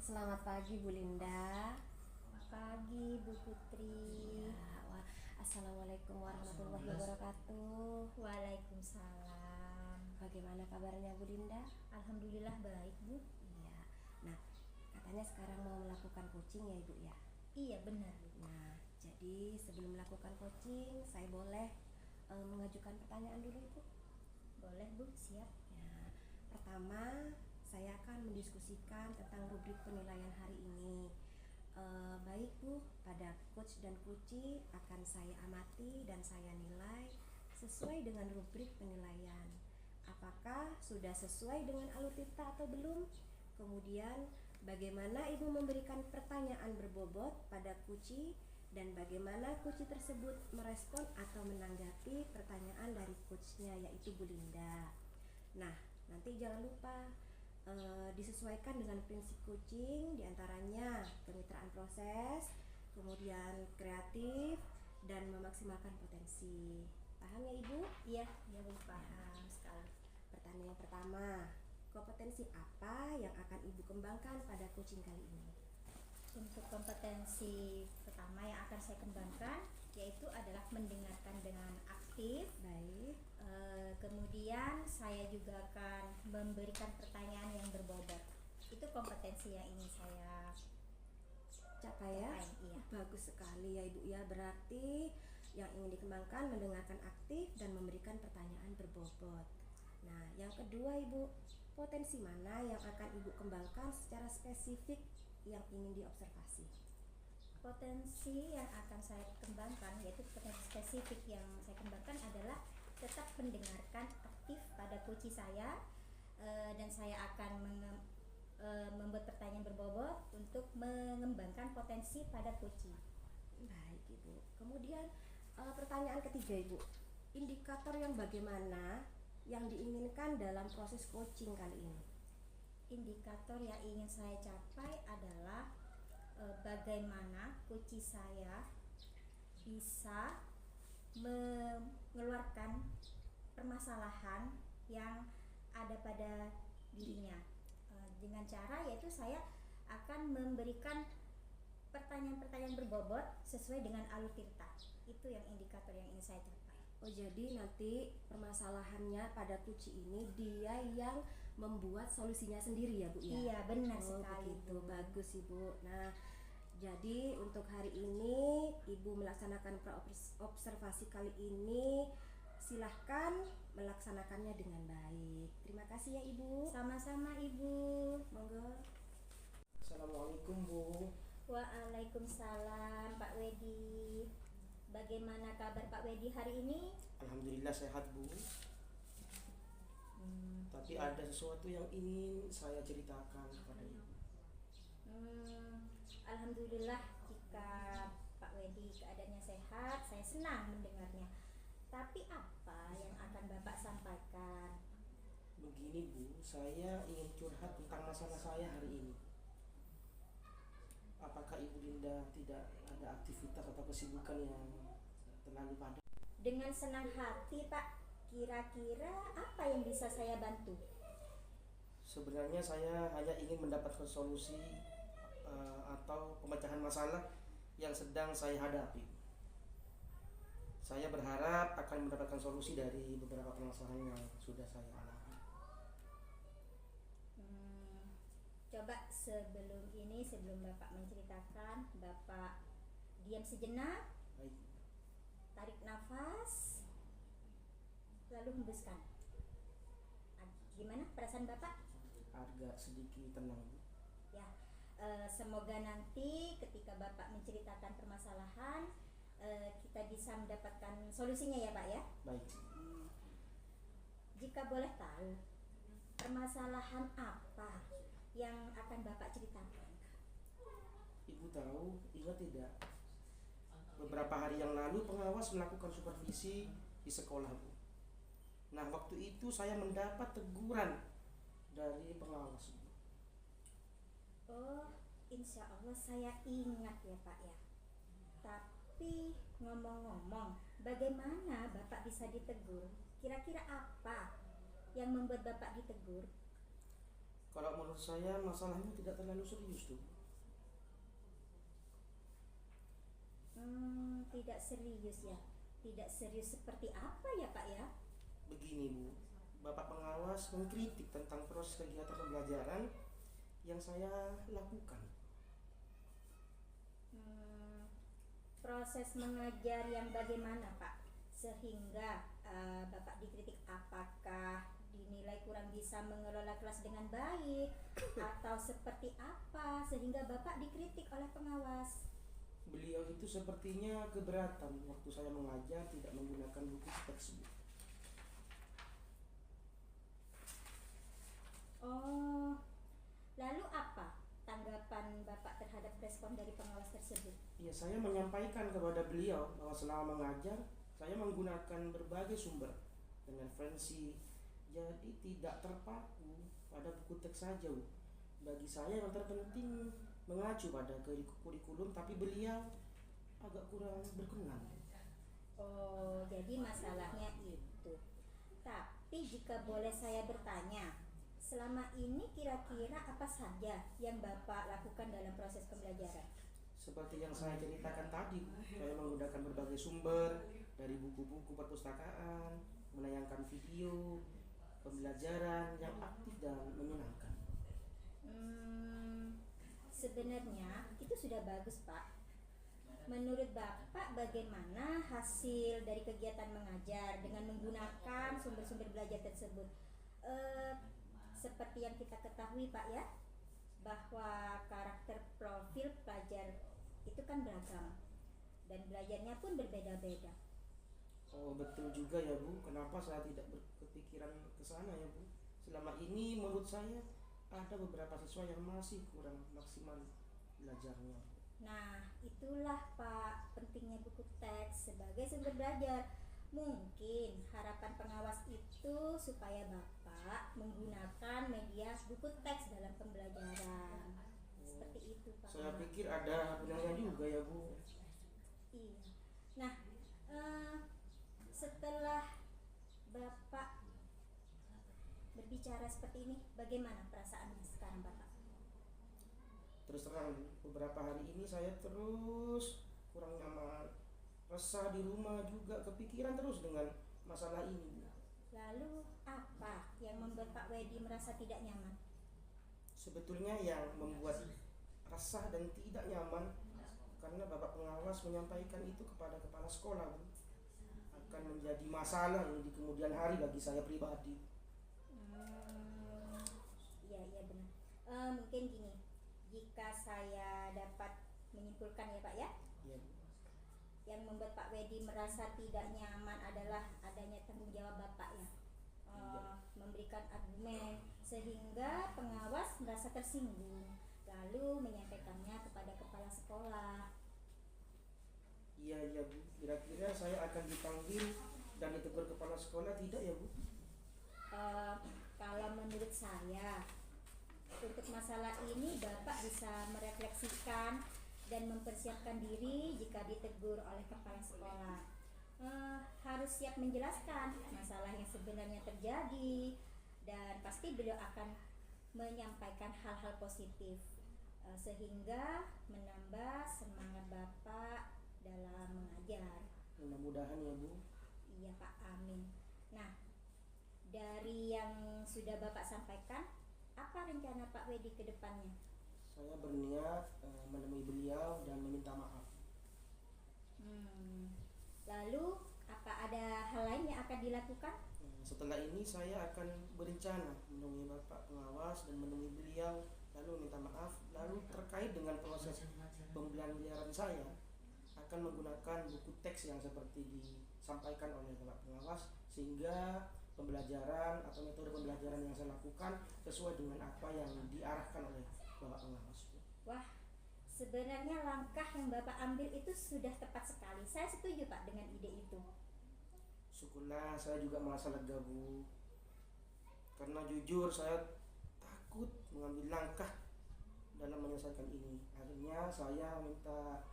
Selamat pagi Bu Linda. Pagi Bu Putri. Assalamualaikum warahmatullahi wabarakatuh. Waalaikumsalam. Bagaimana kabarnya Bu Linda? Alhamdulillah baik Bu. Iya. Nah, katanya sekarang mau melakukan coaching ya Ibu ya? Iya benar Bu. Nah, jadi sebelum melakukan coaching, saya boleh mengajukan pertanyaan dulu Ibu? Boleh Bu, siap. Ya, pertama saya akan mendiskusikan tentang rubrik penilaian hari ini. Baik Bu, pada coach dan coachee akan saya amati dan saya nilai sesuai dengan rubrik penilaian. Apakah sudah sesuai dengan alur tirta atau belum? Kemudian bagaimana Ibu memberikan pertanyaan berbobot pada coachee dan bagaimana coachee tersebut merespon atau menanggapi pertanyaan dari coachnya, yaitu Bu Linda. Nah, nanti jangan lupa disesuaikan dengan prinsip coaching, diantaranya kemitraan proses, kemudian kreatif, dan memaksimalkan potensi. Paham ya Ibu? Iya, ya Bu, paham sekali. Pertanyaan yang pertama, kompetensi apa yang akan Ibu kembangkan pada coaching kali ini? Untuk kompetensi pertama yang akan saya kembangkan yaitu adalah mendengarkan dengan aktif. Baik. Kemudian saya juga akan memberikan pertanyaan yang berbobot. Itu kompetensi yang ingin saya capai ya? Iya. Bagus sekali ya Ibu ya. Berarti yang ingin dikembangkan mendengarkan aktif dan memberikan pertanyaan berbobot. Nah, yang kedua Ibu, potensi mana yang akan Ibu kembangkan secara spesifik yang ingin diobservasi? Potensi yang akan saya kembangkan, yaitu potensi spesifik yang saya kembangkan adalah tetap mendengarkan aktif pada coachee saya, dan saya akan membuat pertanyaan berbobot untuk mengembangkan potensi pada coachee. Baik Ibu. Kemudian pertanyaan ketiga Ibu, indikator yang bagaimana yang diinginkan dalam proses coaching kali ini? Indikator yang ingin saya capai adalah bagaimana coachee saya bisa mengeluarkan permasalahan yang ada pada dirinya, dengan cara yaitu saya akan memberikan pertanyaan-pertanyaan berbobot sesuai dengan alur tirta. Itu yang indikator yang ingin saya capai. Oh, jadi nanti permasalahannya pada coachee ini dia yang membuat solusinya sendiri ya Bu ya? Iya, benar sekali begitu. Bu. Bagus Ibu. Nah, jadi untuk hari ini Ibu melaksanakan observasi kali ini, silahkan melaksanakannya dengan baik. Terima kasih ya Ibu. Sama-sama Ibu. Monggo. Assalamualaikum Bu. Waalaikumsalam Pak Wedi. Bagaimana kabar Pak Wedi hari ini? Alhamdulillah sehat Bu. Tapi ada sesuatu yang ingin saya ceritakan kepada Ibu. Alhamdulillah jika Pak Wedi keadaannya sehat, saya senang mendengarnya. Tapi apa yang akan Bapak sampaikan? Begini Bu, saya ingin curhat tentang masalah saya hari ini. Apakah Ibu Linda tidak ada aktivitas atau kesibukan yang terlalu padat? Dengan senang hati Pak, kira-kira apa yang bisa saya bantu? Sebenarnya saya hanya ingin mendapatkan solusi atau pemecahan masalah yang sedang saya hadapi. Saya berharap akan mendapatkan solusi dari beberapa permasalahan yang sudah saya alami. Coba sebelum Bapak menceritakan, Bapak diam sejenak, Baik. tarik nafas, lalu hembuskan. Gimana perasaan Bapak? Agak sedikit tenang. Ya, semoga nanti ketika Bapak menceritakan permasalahan, kita bisa mendapatkan solusinya ya Pak ya. Baik. Jika boleh tahu, permasalahan apa yang akan Bapak ceritakan? Ibu tahu, ingat tidak? Beberapa hari yang lalu pengawas melakukan supervisi di sekolah Bu. Nah, waktu itu saya mendapat teguran dari pengawas Bu. Oh, insya Allah saya ingat ya Pak ya. Tapi ngomong-ngomong, bagaimana Bapak bisa ditegur? Kira-kira apa yang membuat Bapak ditegur? Kalau menurut saya masalahnya tidak terlalu serius tuh. Tidak serius ya. Tidak serius seperti apa ya Pak ya? Begini Bu, Bapak pengawas mengkritik tentang proses kegiatan pembelajaran yang saya lakukan. Proses mengajar yang bagaimana Pak? Sehingga Bapak dikritik, apakah dinilai kurang bisa mengelola kelas dengan baik atau seperti apa sehingga Bapak dikritik oleh pengawas? Beliau itu sepertinya keberatan waktu saya mengajar tidak menggunakan buku tersebut. Oh, lalu apa tanggapan Bapak terhadap respon dari pengawas tersebut? Ya, saya menyampaikan kepada beliau bahwa selama mengajar saya menggunakan berbagai sumber dan referensi, jadi tidak terpaku pada buku teks saja Bu. Bagi saya yang terpenting mengacu pada kurikulum, tapi beliau agak kurang berkenan. Oh, jadi masalahnya itu. Tapi jika boleh saya bertanya, selama ini kira-kira apa saja yang Bapak lakukan dalam proses pembelajaran? Seperti yang saya ceritakan tadi, saya menggunakan berbagai sumber dari buku-buku perpustakaan, menayangkan video pembelajaran yang aktif dan menyenangkan. Sebenarnya itu sudah bagus Pak. Menurut Bapak bagaimana hasil dari kegiatan mengajar dengan menggunakan sumber-sumber belajar tersebut? Seperti yang kita ketahui Pak ya, bahwa karakter profil pelajar itu kan beragam dan belajarnya pun berbeda-beda. Oh betul juga ya Bu, kenapa saya tidak berkepikiran ke sana ya Bu? Selama ini menurut saya ada beberapa siswa yang masih kurang maksimal belajarnya. Nah, itulah Pak pentingnya buku teks sebagai sumber belajar. Mungkin harapan pengawas itu supaya Bapak menggunakan media buku teks dalam pembelajaran. Seperti itu Pak. Saya pikir ada benarnya juga ya Bu. Iya. Nah, setelah Bapak berbicara seperti ini, bagaimana perasaannya sekarang Bapak? Terus terang Bu, beberapa hari ini saya terus kurang nyaman, resah di rumah juga, kepikiran terus dengan masalah ini Bu. Lalu apa yang membuat Pak Wedi merasa tidak nyaman? Sebetulnya yang membuat resah dan tidak nyaman karena Bapak pengawas menyampaikan itu kepada kepala sekolah Bu, akan menjadi masalah ini di kemudian hari bagi saya pribadi. Iya benar. Mungkin gini, jika saya dapat menyimpulkan ya Pak ya, Ya, yang membuat Pak Wedi merasa tidak nyaman adalah adanya tanggung jawab Bapak ya, memberikan argumen sehingga pengawas merasa tersinggung, lalu menyampaikannya kepada kepala sekolah. iya Bu, kira-kira saya akan dipanggil dan ditegur kepala sekolah tidak ya Bu? Kalau menurut saya, untuk masalah ini Bapak bisa merefleksikan dan mempersiapkan diri jika ditegur oleh kepala sekolah. Harus siap menjelaskan masalah yang sebenarnya terjadi dan pasti beliau akan menyampaikan hal-hal positif sehingga menambah semangat Bapak dalam mengajar. Mudah-mudahan ya Bu. Iya Pak, amin. Nah, dari yang sudah Bapak sampaikan, apa rencana Pak Wedi ke depannya? Saya berniat menemui beliau dan meminta maaf. Lalu apa ada hal lain yang akan dilakukan? Setelah ini saya akan berencana menemui Bapak pengawas dan menemui beliau lalu minta maaf. Lalu terkait dengan proses pembelajaran saya akan menggunakan buku teks yang seperti disampaikan oleh Bapak pengawas sehingga pembelajaran atau metode pembelajaran yang saya lakukan sesuai dengan apa yang diarahkan oleh Bapak pengawas. Wah, sebenarnya langkah yang Bapak ambil itu sudah tepat sekali. Saya setuju Pak dengan ide itu. Syukurlah, saya juga merasa lega Bu, karena jujur saya takut mengambil langkah dalam menyelesaikan ini. Akhirnya saya minta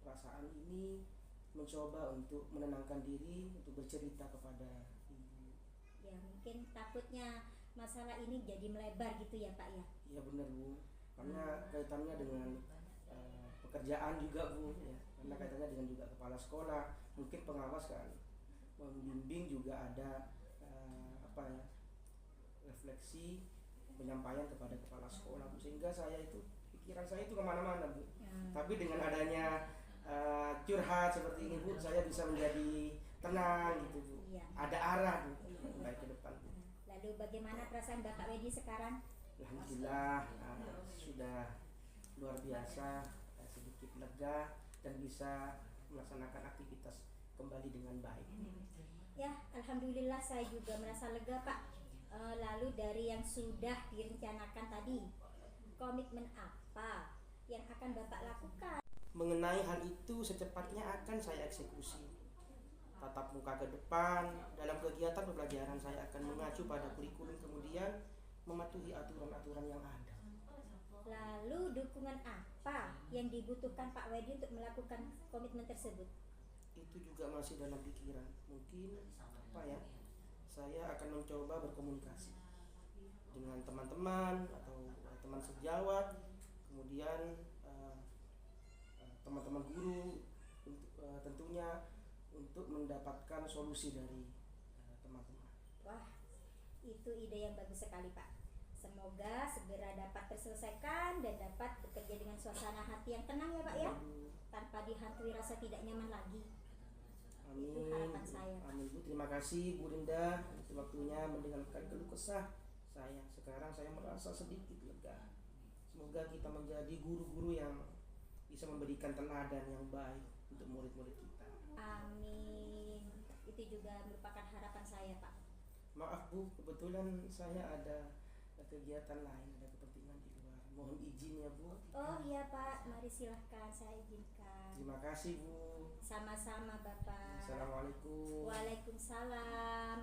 perasaan ini, mencoba untuk menenangkan diri, untuk bercerita kepada ibu. Ya mungkin takutnya masalah ini jadi melebar gitu ya Pak ya? Iya benar Bu, karena kaitannya dengan pekerjaan juga Bu ya, karena kaitannya dengan juga kepala sekolah, mungkin pengawas kan membimbing juga ada refleksi penyampaian kepada kepala sekolah Bu, sehingga saya itu pikiran saya itu kemana-mana Bu. Tapi dengan adanya curhat seperti ini Bu, saya bisa menjadi tenang gitu Bu. Iya. Ada arah Bu, baik ke depan Bu. Lalu bagaimana perasaan Bapak Wedi sekarang? Alhamdulillah sudah luar biasa, sedikit lega dan bisa melaksanakan aktivitas kembali dengan baik. Ya, alhamdulillah saya juga merasa lega Pak. Lalu dari yang sudah direncanakan tadi, komitmen apa yang akan Bapak lakukan? Mengenai hal itu secepatnya akan saya eksekusi. Tatap muka ke depan, dalam kegiatan pembelajaran saya akan mengacu pada kurikulum, kemudian mematuhi aturan-aturan yang ada. Lalu dukungan apa yang dibutuhkan Pak Wedi untuk melakukan komitmen tersebut? Itu juga masih dalam pikiran. Mungkin saya akan mencoba berkomunikasi dengan teman-teman atau teman sejawat, kemudian teman-teman guru, tentunya untuk mendapatkan solusi dari teman-teman. Wah, itu ide yang bagus sekali Pak. Semoga segera dapat terselesaikan dan dapat bekerja dengan suasana hati yang tenang ya Pak ya, tanpa dihantui rasa tidak nyaman lagi. Amin. Itu harapan saya Pak. Amin Bu, terima kasih Bu Rinda untuk waktunya mendengarkan keluh kesah saya. Sekarang saya merasa sedikit lega. Semoga kita menjadi guru-guru yang bisa memberikan teladan yang baik untuk murid-murid kita. Amin. Itu juga merupakan harapan saya Pak. Maaf Bu, kebetulan saya ada kegiatan lain, ada kepentingan di luar. Mohon izin ya Bu. Oh iya Pak, mari silahkan saya izinkan. Terima kasih Bu. Sama-sama Bapak. Assalamualaikum. Waalaikumsalam.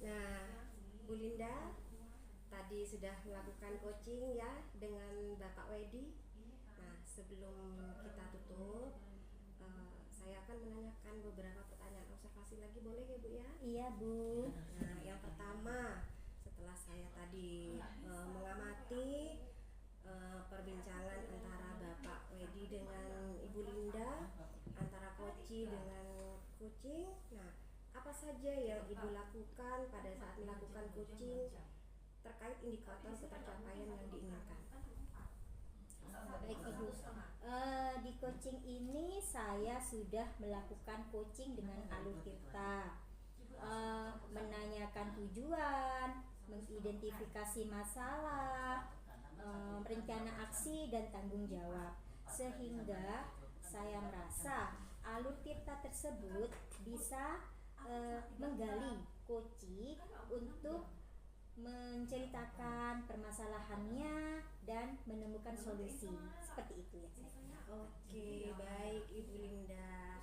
Nah, Bu Linda tadi sudah melakukan coaching ya dengan Bapak Wedi. Nah, sebelum kita tutup, saya akan menanyakan beberapa pertanyaan observasi lagi, boleh ya Bu ya? Iya Bu. Nah, yang pertama, setelah saya tadi mengamati perbincangan antara Bapak Wedi dengan Ibu Linda, antara coaching dengan coaching. Nah, apa saja yang Ibu lakukan pada saat melakukan coaching terkait indikator ketercapaian yang diinginkan? Baik Ibu. Di coaching ini saya sudah melakukan coaching dengan Alur Tirta, menanyakan tujuan, mengidentifikasi masalah, rencana aksi dan tanggung jawab, sehingga saya merasa Alur Tirta tersebut bisa menggali coaching untuk menceritakan permasalahannya dan menemukan solusi. Seperti itu ya saya. Oke, baik Ibu Linda.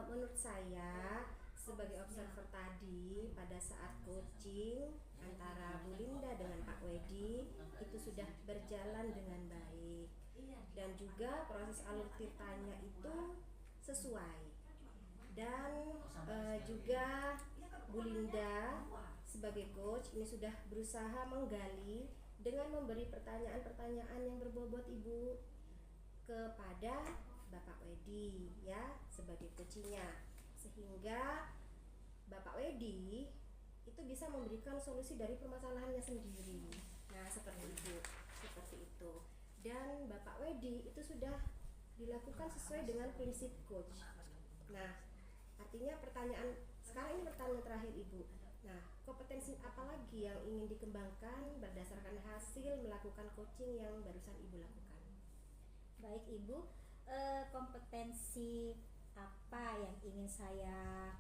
Menurut saya sebagai observer tadi, pada saat coaching antara Bu Linda dengan Pak Wedi itu sudah berjalan dengan baik, dan juga proses alur tirtanya itu sesuai, dan juga Bu Linda sebagai coach ini sudah berusaha menggali dengan memberi pertanyaan-pertanyaan yang berbobot Ibu kepada Bapak Wedi ya sebagai coachnya, sehingga Bapak Wedi itu bisa memberikan solusi dari permasalahannya sendiri. Nah, seperti itu. Dan Bapak Wedi itu sudah dilakukan sesuai dengan prinsip coach. Nah, artinya sekarang ini pertanyaan terakhir Ibu. Nah, kompetensi apa lagi yang ingin dikembangkan berdasarkan hasil melakukan coaching yang barusan Ibu lakukan? Baik Ibu, kompetensi apa yang ingin saya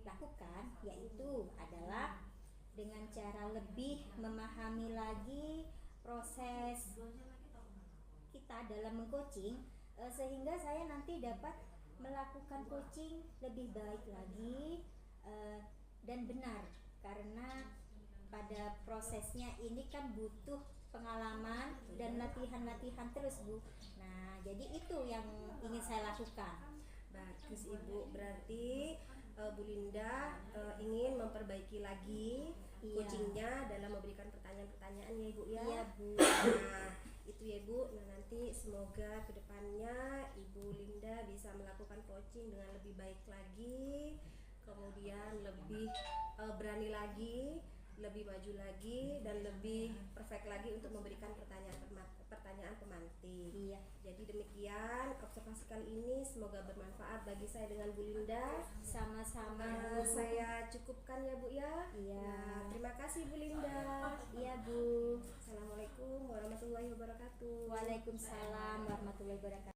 lakukan yaitu adalah dengan cara lebih memahami lagi proses kita dalam mengcoaching, sehingga saya nanti dapat melakukan coaching lebih baik lagi dan benar, karena pada prosesnya ini kan butuh pengalaman dan latihan-latihan terus Bu. Nah, jadi itu yang ingin saya lakukan. Bagus Ibu, berarti Bu Linda ingin memperbaiki lagi Iya. coachingnya dalam memberikan pertanyaan-pertanyaan ya Ibu ya. Iya, Bu. Nah itu ya Bu. Nah nanti semoga kedepannya Ibu Linda bisa melakukan coaching dengan lebih baik lagi, kemudian lebih berani lagi, lebih maju lagi, dan lebih perfect lagi untuk memberikan pertanyaan pemantik. Iya. Jadi demikian observasi kali ini, semoga bermanfaat bagi saya dengan Bu Linda. Sama-sama, Nah, Bu. saya cukupkan ya Bu ya. Iya. Nah, terima kasih Bu Linda. Iya, Bu. Assalamualaikum warahmatullahi wabarakatuh. Waalaikumsalam warahmatullahi wabarakatuh.